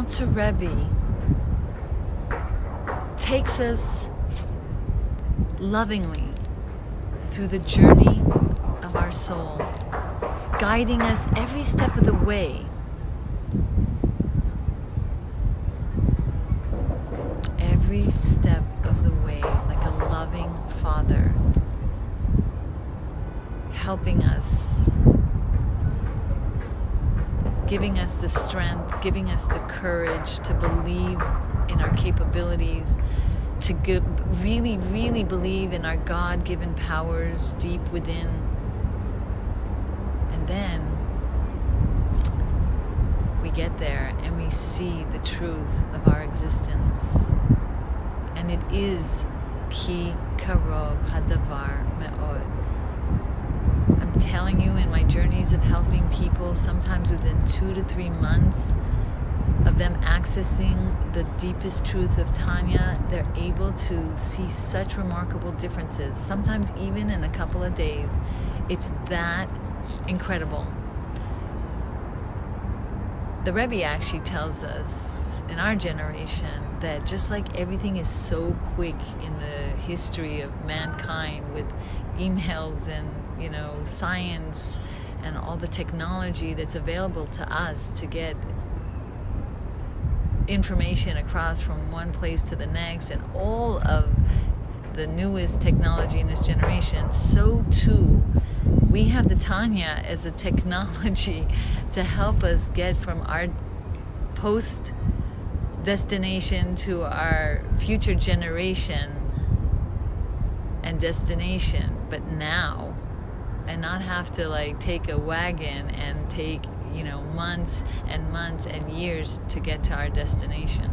To Rebbe takes us lovingly through the journey of our soul, guiding us every step of the way. Every step of the way, like a loving father, helping us, giving us the strength, giving us the courage to believe in our capabilities, to really, really believe in our God-given powers deep within. And then we get there and we see the truth of our existence. And it is Ki Karov Hadavar Me'od. I'm telling you, in my journeys of helping people, sometimes within 2 to 3 months of them accessing the deepest truth of Tanya, they're able to see such remarkable differences, sometimes even in a couple of days. It's that incredible. The Rebbe actually tells us in our generation that just like everything is so quick in the history of mankind with emails and science and all the technology that's available to us to get information across from one place to the next, and all of the newest technology in this generation, so too we have the Tanya as a technology to help us get from our post destination to our future generation and destination, but now, and not have to take a wagon and take months and months and years to get to our destination.